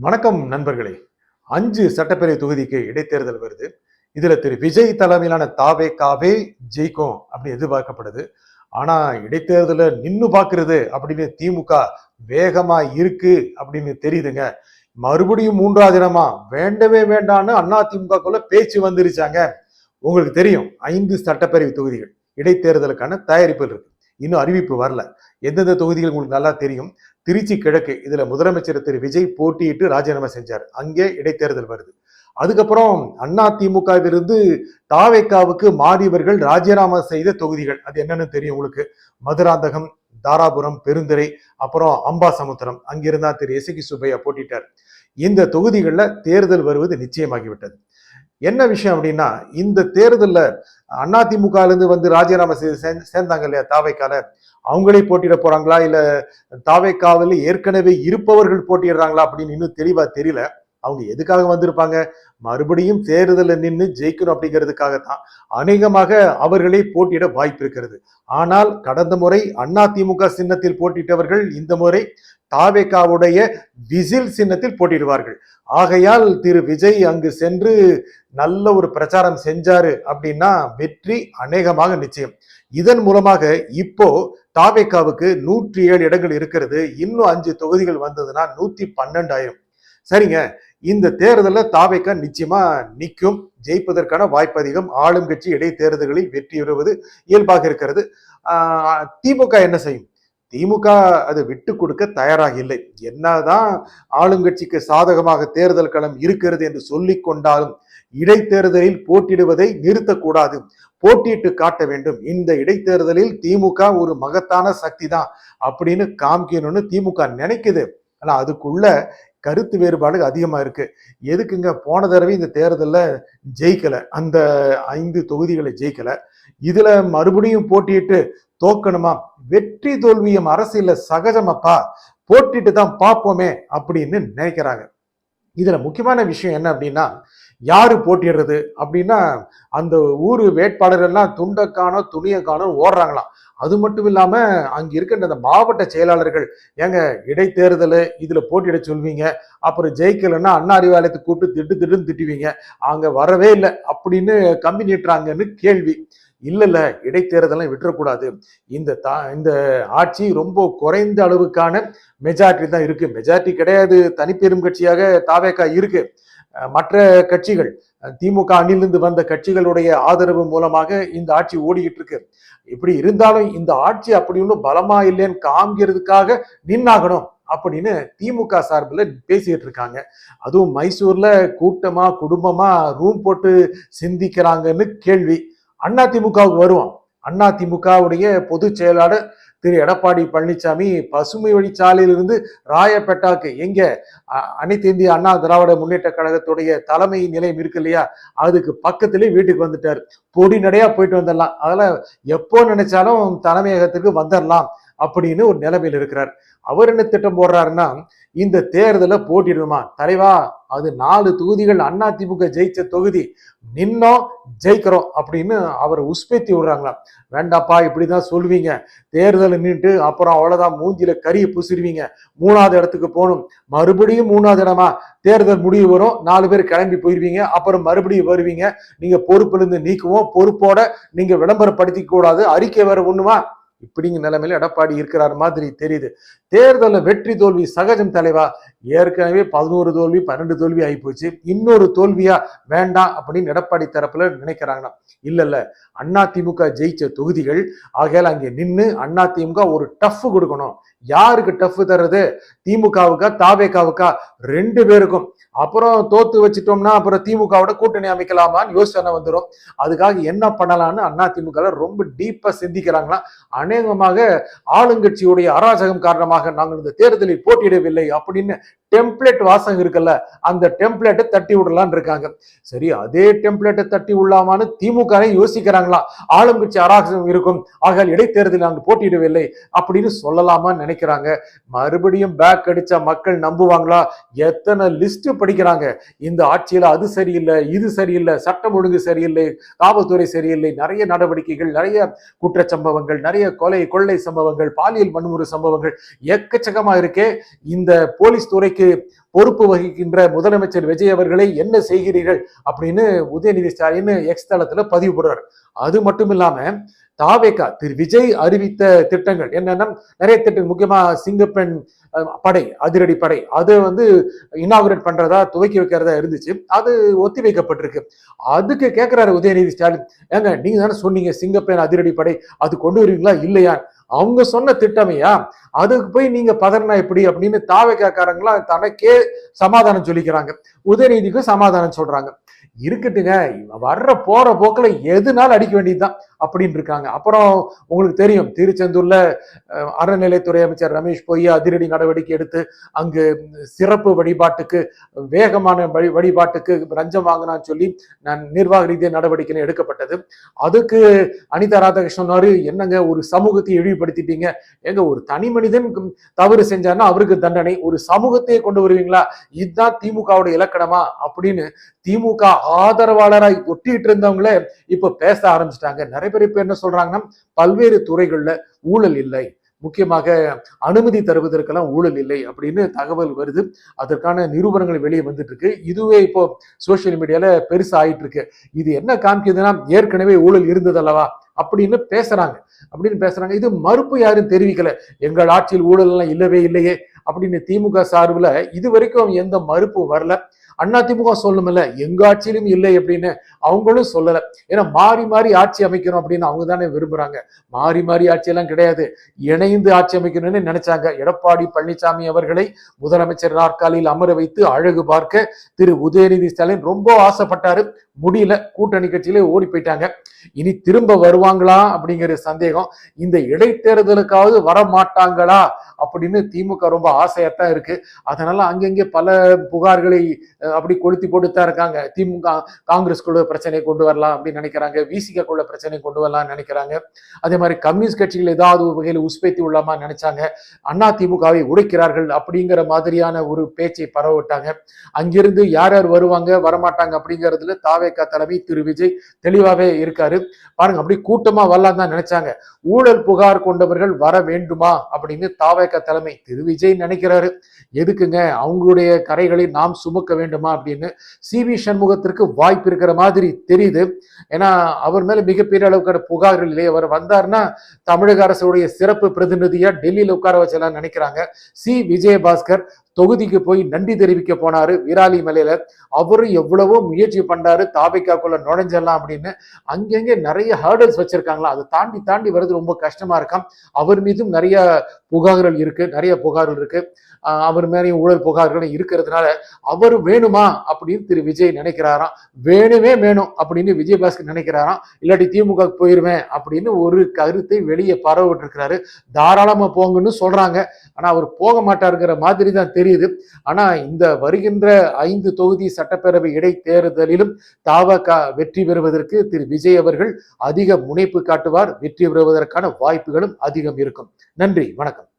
வணக்கம் நண்பர்களே. 5 சட்டப்பேரவை தொகுதிக்கு இடைத்தேர்தல் வருது. இதுல திரு விஜய் தலைமையிலான தாவேகாவே ஜெயிக்கும் அப்படி எதிர்பார்க்கப்படுது. ஆனா இடைத்தேர்தல நின்னு பாக்குறது அப்படின்னு திமுக வேகமா இருக்கு அப்படின்னு தெரியுதுங்க. மறுபடியும் 3வது இடமா வேண்டவே வேண்டான்னு அதிமுகக்குள்ள பேச்சு வந்துருச்சாங்க. உங்களுக்கு தெரியும் 5 சட்டப்பேரவை தொகுதிகள் இடைத்தேர்தலுக்கான தயாரிப்பு இருக்கு. இன்னும் அறிவிப்பு வரல. எந்தெந்த தொகுதிகள் உங்களுக்கு நல்லா தெரியும். திருச்சி கிழக்கு இதுல முதலமைச்சர் திரு விஜய் போட்டியிட்டு ராஜினாமா செஞ்சார். அங்கே இடைத்தேர்தல் வருது. அதுக்கப்புறம் அதிமுகவிலிருந்து தாவேகாவுக்கு மாறியவர்கள் ராஜினாமா செய்த தொகுதிகள் அது என்னன்னு தெரியும் உங்களுக்கு. மதுராந்தகம், தாராபுரம், பெருந்துறை, அப்புறம் அம்பாசமுத்திரம். அங்கிருந்தா திரு எசகி சுப்பையா போட்டிட்டார். இந்த தொகுதிகளில் தேர்தல் வருவது நிச்சயமாகிவிட்டது. என்ன விஷயம் அப்படின்னா, இந்த தேர்தலில் அதிமுக இருந்து வந்து ராஜினாமா சேர்ந்தாங்க இல்லையா தாவேக்கால, அவங்களே போட்டியிட போறாங்களா இல்ல தாவேக்காவில் ஏற்கனவே இருப்பவர்கள் போட்டிடுறாங்களா அப்படின்னு இன்னும் தெளிவா தெரியல. அவங்க எதுக்காக வந்திருப்பாங்க? மறுபடியும் தேர்தலில் நின்று ஜெயிக்கணும் அப்படிங்கிறதுக்காகத்தான் அநேகமாக அவர்களே போட்டியிட வாய்ப்பு இருக்கிறது. ஆனால் கடந்த முறை அதிமுக சின்னத்தில் போட்டியிட்டவர்கள் இந்த முறை தாவேகாவுடைய விசில் சின்னத்தில் போட்டியிடுவார்கள். ஆகையால் திரு விஜய் அங்கு சென்று நல்ல ஒரு பிரச்சாரம் செஞ்சாரு அப்படின்னா வெற்றி அநேகமாக நிச்சயம். இதன் மூலமாக இப்போ தாவேகாவுக்கு 107 இடங்கள் இருக்கிறது. இன்னும் 5 தொகுதிகள் வந்ததுன்னா 112 ஆயிரும். சரிங்க, இந்த தேர்தலில் தாவேகா நிச்சயமா நிற்கும், ஜெயிப்பதற்கான வாய்ப்பு அதிகம். ஆளும் கட்சி இடைத்தேர்தல்களில் வெற்றி பெறுவது இயல்பாக இருக்கிறது. திமுக என்ன செய்யும்? திமுக அதை விட்டு கொடுக்க தயாராக இல்லை. என்னதான் ஆளுங்கட்சிக்கு சாதகமாக தேர்தல் களம் இருக்கிறது என்று சொல்லிக் கொண்டாலும் இடைத்தேர்தலில் போட்டியிடுவதை நிறுத்தக்கூடாது, போட்டியிட்டு காட்ட வேண்டும். இந்த இடைத்தேர்தலில் திமுக ஒரு மகத்தான சக்தி தான் அப்படின்னு காமிக்கணும்னு திமுக நினைக்குது. ஆனா அதுக்குள்ள கருத்து வேறுபாடு அதிகமா இருக்கு. எதுக்குங்க போன தடவை இந்த தேர்தலில் ஜெயிக்கல, அந்த 5 தொகுதிகளை ஜெயிக்கல, இதுல மறுபடியும் போட்டியிட்டு தோக்கணுமா? வெற்றி தோல்வியும் அரசியல சகஜமப்பா, போட்டிட்டு தான் பார்ப்போமே அப்படின்னு நினைக்கிறாங்க. இதுல முக்கியமான விஷயம் என்ன அப்படின்னா, யாரு போட்டிடுறது அப்படின்னா, அந்த ஊர் வேட்பாளர்கள்லாம் துண்டக்கானோ துணியக்கானோ ஓடுறாங்களாம். அது மட்டும் இல்லாம அங்க இருக்கின்ற அந்த மாவட்ட செயலாளர்கள், ஏங்க இடைத்தேர்தல் இதுல போட்டியிட சொல்வீங்க, அப்புறம் ஜெயிக்கலன்னா அண்ணா அறிவாலயத்தை கூப்பிட்டு திட்டுன்னு திட்டுவீங்க, அங்க வரவே இல்லை அப்படின்னு கம்பி நீட்டுறாங்கன்னு கேள்வி. இல்ல இடைத்தேர்தலாம் விட்டுறக்கூடாது. இந்த ஆட்சி ரொம்ப குறைந்த அளவுக்கான மெஜாரிட்டி தான் இருக்கு. மெஜாரிட்டி கிடையாது, தனிப்பெரும் கட்சியாக தாவேகா இருக்கு. மற்ற கட்சிகள் திமுக அணிலிருந்து வந்த கட்சிகளுடைய ஆதரவு மூலமாக இந்த ஆட்சி ஓடிக்கிட்டு இருக்கு. இப்படி இருந்தாலும் இந்த ஆட்சி அப்படி ஒன்றும் பலமா இல்லைன்னு காமிக்கிறதுக்காக நின்னாகணும் அப்படின்னு திமுக சார்பில் பேசிட்டு இருக்காங்க. அதுவும் மைசூர்ல கூட்டமா குடும்பமா ரூம் போட்டு சிந்திக்கிறாங்கன்னு கேள்வி. அதிமுகவுக்கு வருவோம். அதிமுகவுடைய பொதுச் செயலாளர் திரு எடப்பாடி பழனிசாமி பசுமை வழிச்சாலையிலிருந்து ராயப்பேட்டாக்கு, எங்க அனைத்து இந்திய அண்ணா திராவிட முன்னேற்ற கழகத்துடைய தலைமை நிலையம் இருக்கு இல்லையா, அதுக்கு பக்கத்திலே வீட்டுக்கு வந்துட்டார். பொடி நடையா போயிட்டு வந்துடலாம், அதெல்லாம் எப்போ நினைச்சாலும் தலைமையகத்துக்கு வந்துடலாம் அப்படின்னு ஒரு நிலைமையில் இருக்கிறார். அவர் என்ன திட்டம் போடுறாருன்னா, இந்த தேர்தலை போட்டிடுமா தலைவா, அது 4 தொகுதிகள் அதிமுக ஜெயிச்ச தொகுதி, நின்னோம் ஜெயிக்கிறோம் அப்படின்னு அவரை உஸ்பேத்தி விடுறாங்களாம். வேண்டாப்பா, இப்படிதான் சொல்லுவீங்க, தேர்தல் நின்றுட்டு அப்புறம் அவ்வளவுதான் மூஞ்சில கறியை பூசிடுவீங்க, 3வது இடத்துக்கு போகணும், மறுபடியும் 3வது இடமா தேர்தல் முடிவு வரும், 4 பேர் கிளம்பி போயிருவீங்க, அப்புறம் மறுபடியும் வருவீங்க, நீங்க பொறுப்புல இருந்து நீக்குவோம், பொறுப்போட நீங்க விளம்பரப்படுத்திக்க கூடாது, அறிக்கை வேற ஒண்ணுமா, இப்படிங்கிற நிலைமையில எடப்பாடி இருக்கிறார் மாதிரி தெரியுது. தேர்தலில் வெற்றி தோல்வி சகஜம் தலைவா, ஏற்கனவே 11 தோல்வி 12 தோல்வி ஆகி போச்சு, இன்னொரு தோல்வியா வேண்டாம் அப்படின்னு எடப்பாடி தரப்புல நினைக்கிறாங்கன்னா, இல்ல அதிமுக ஜெயிச்ச தொகுதிகள், ஆகையால் அங்கே நின்று அதிமுக ஒரு டஃப் கொடுக்கணும். யாருக்கு டஃப் தர்றது? திமுகவுக்கா தாவேகாவுக்கா? 2 பேருக்கும். அப்புறம் தோத்து வச்சிட்டோம்னா அப்புறம் திமுகவோட கூட்டணி அமைக்கலாமான்னு யோசனை வந்துடும். அதுக்காக என்ன பண்ணலாம்னு அதிமுக ரொம்ப டீப்பா சிந்திக்கிறாங்களா. அநேகமாக ஆளுங்கட்சியுடைய அராஜகம் காரணமாக நாங்கள் இந்த தேர்தலில் போட்டியிடவில்லை அப்படின்னு டெம்ப்ளேட் வாசகம் இருக்குல்ல, அந்த டெம்ப்ளேட்டை தட்டி விடலான்னு இருக்காங்க. சரி, அதே டெம்ப்ளேட்டை தட்டி விடலாமான்னு திமுக யோசிக்கிறாங்களா. ஆளுங்கட்சி அராஜகம் இருக்கும், ஆக இடைத்தேர்தலில் நாங்கள் போட்டியிடவில்லை அப்படின்னு சொல்லலாமான்னு நினைக்கிறாங்க. மறுபடியும் பேக் அடிச்சா மக்கள் நம்புவாங்களா? எத்தனை லிஸ்ட் படிக்கிறாங்க. இந்த ஆட்சியில அது சரியில்லை, இது சரியில்லை, சட்டம் ஒழுங்கு சரியில்லை, காவல்துறை சரியில்லை, நிறைய நடவடிக்கைகள், நிறைய குற்றச்சம்பவங்கள், நிறைய கொலை கொள்ளை சம்பவங்கள், பாலியல் வன்முறை சம்பவங்கள் எக்கச்சக்கமா இருக்கே. இந்த போலீஸ் துறைக்கு பொறுப்பு வகிக்கின்ற முதலமைச்சர் விஜய் அவர்களை என்ன செய்கிறீர்கள் அப்படின்னு உதயநிதி ஸ்டாலின் எக்ஸ் தளத்துல பதிவு போடுறார். அது மட்டும் இல்லாம தாவேகா திரு விஜய் அறிவித்த திட்டங்கள் என்னன்னா நிறைய திட்டங்கள், முக்கியமா சிங்கப்பெண் படை, அதிரடி படை, அதை இனாகுரேட் பண்றதா, துவக்கி வைக்கிறதா இருந்துச்சு. அது ஒத்தி வைக்கப்பட்டிருக்கு. அதுக்கு கேட்கிறாரு உதயநிதி ஸ்டாலின், ஏங்க நீங்க தானே சொன்னீங்க சிங்கப்பெண் அதிரடி படை, அது கொண்டு வருவீங்களா இல்லையா? அவங்க சொன்ன திட்டமையா, அதுக்கு போய் நீங்க பதறினா எப்படி அப்படின்னு தாவேக்காரங்களா தனக்கே சமாதானம் சொல்லிக்கிறாங்க, உதயநிதிக்கும் சமாதானம் சொல்றாங்க. இருக்கட்டுங்க, வர்ற போற போக்குல எதுனாலும் அடிக்க வேண்டியதுதான் அப்படின்னு இருக்காங்க. அப்புறம் உங்களுக்கு தெரியும், திருச்செந்தூர்ல அறநிலைத்துறை அமைச்சர் ரமேஷ் போய் அதிரடி நடவடிக்கை எடுத்து அங்கு சிறப்பு வழிபாட்டுக்கு, வேகமான வழிபாட்டுக்கு லஞ்சம் வாங்கினான்னு சொல்லி நிர்வாக ரீதியாக நடவடிக்கை எடுக்கப்பட்டது. அதுக்கு அனிதா ராதாகிருஷ்ணன் என்னங்க ஒரு சமூகத்தை இழிவுபடுத்திட்டீங்க, எங்க ஒரு தனி மனிதன் தவறு செஞ்சாருன்னா அவருக்கு தண்டனை, ஒரு சமூகத்தையே கொண்டு வருவீங்களா, இதுதான் திமுகவோட இலக்கணமா அப்படின்னு திமுக ஆதரவாளராய் ஒட்டிட்டு இருந்தவங்களே இப்ப பேச ஆரம்பிச்சிட்டாங்க. நிறைய பேர் இப்ப என்ன சொல்றாங்கன்னா, பல்வேறு துறைகள்ல ஊழல் இல்லை, முக்கியமாக அனுமதி தருவதற்கெல்லாம் ஊழல் இல்லை அப்படின்னு தகவல் வருது. அதற்கான நிரூபணங்கள் வெளியே வந்துட்டு இருக்கு. இதுவே இப்போ சோசியல் மீடியால பெருசா ஆயிட்டு இருக்கு. இது என்ன காமிக்குதுன்னா, ஏற்கனவே ஊழல் இருந்தது அல்லவா அப்படின்னு பேசுறாங்க. இது மறுப்பு யாரும் தெரிவிக்கல, எங்கள் ஆட்சியில் ஊழல் எல்லாம் இல்லவே இல்லையே அப்படின்னு திமுக சார்பில் இது வரைக்கும் எந்த மறுப்பும் வரல. அதிமுக சொல்லணும்ல, எங்க ஆட்சியிலும் இல்லை அப்படின்னு அவங்களும் சொல்லல. ஏன்னா மாறி மாறி ஆட்சி அமைக்கணும் அப்படின்னு அவங்க தானே விரும்புறாங்க. மாறி மாறி ஆட்சியெல்லாம் கிடையாது, இணைந்து ஆட்சி அமைக்கணும்னு நினைச்சாங்க. எடப்பாடி பழனிசாமி அவர்களை முதலமைச்சர் நாற்காலியில் அமர வைத்து அழகு பார்க்க திரு உதயநிதி ஸ்டாலின் ரொம்ப ஆசைப்பட்டாரு, முடியல, கூட்டணி கட்சியிலே ஓடி போயிட்டாங்க. இனி திரும்ப வருவாங்களா அப்படிங்கிற சந்தேகம். இந்த இடைத்தேர்தலுக்காவது வர மாட்டாங்களா அப்படின்னு திமுக ரொம்ப ஆசையாத்தான் இருக்கு. அதனால அங்கங்கே பல புகார்களை அப்படி கொளுத்தி போட்டுத்தான் இருக்காங்க. திமுக காங்கிரஸ்குள்ள பிரச்சனை கொண்டு வரலாம் அப்படின்னு நினைக்கிறாங்க, விசிகக்குள்ள பிரச்சனை கொண்டு வரலாம் நினைக்கிறாங்க. அதே மாதிரி கம்யூனிஸ்ட் கட்சிகள் ஏதாவது ஒரு வகையில் உஸ்பேத்தி உள்ளாமா நினைச்சாங்க, அண்ணா திமுகவை உடைக்கிறார்கள் அப்படிங்கிற மாதிரியான ஒரு பேச்சை பரவவிட்டாங்க. அங்கிருந்து யார் யார் வருவாங்க வரமாட்டாங்க அப்படிங்கிறதுல தாவேகா தலைமை திரு விஜய் தெளிவாவே இருக்காரு. பாருங்க, அப்படி கூட்டமா வரலாம் தான் நினைச்சாங்க. ஊழல் புகார் கொண்டவர்கள் வர வேண்டுமா அப்படின்னு தாவேகா தலைமை திரு விஜய் நினைக்கிறாரு. எதுக்குங்க, அவங்களுடைய கரைகளை நாம் சுமக்க வேண்டுமா அப்படின்னு. சி.வி. சண்முகத்திற்கு வாய்ப்பு இருக்கிற மாதிரி தெரியுது. ஏன்னா அவர் மேல மிகப்பெரிய அளவுக்கான புகார்கள் இல்லையே, அவர் வந்தாருன்னா தமிழக அரசுடைய சிறப்பு பிரதிநிதியா டெல்லியில உட்கார வச்சலாம் நினைக்கிறாங்க. சி. விஜயபாஸ்கர் தொகுதிக்கு போய் நன்றி தெரிவிக்க போனாரு விராலி மலையில. அவரும் எவ்வளவோ முயற்சி பண்ணாரு தாவேக்காக்குள்ள நுழைஞ்சிடலாம் அப்படின்னு. அங்கங்கே நிறைய ஹேர்டல்ஸ் வச்சிருக்காங்களா, அதை தாண்டி தாண்டி வருது ரொம்ப கஷ்டமா இருக்காம். அவர் மீதும் நிறைய புகார்கள் இருக்கு. அவர் மேலேயும் ஊழல் புகார்கள் இருக்கிறதுனால அவர் வேணுமா அப்படின்னு திரு விஜய் நினைக்கிறாராம். வேணும் அப்படின்னு விஜயபாஸ்கர் நினைக்கிறாராம். இல்லாட்டி திமுக போயிருவேன் அப்படின்னு ஒரு கருத்தை வெளியே பரவிட்டு இருக்கிறாரு. தாராளமா போங்கன்னு சொல்றாங்க, ஆனா அவர் போக மாட்டாருங்கிற மாதிரி தான் தெரியுது. ஆனா இந்த வருகின்ற 5 தொகுதி சட்டப்பேரவை இடைத்தேர்தலிலும் தவக வெற்றி பெறுவதற்கு திரு விஜய் அவர்கள் அதிக முனைப்பு காட்டுவார். வெற்றி பெறுவதற்கான வாய்ப்புகளும் அதிகம் இருக்கும். நன்றி, வணக்கம்.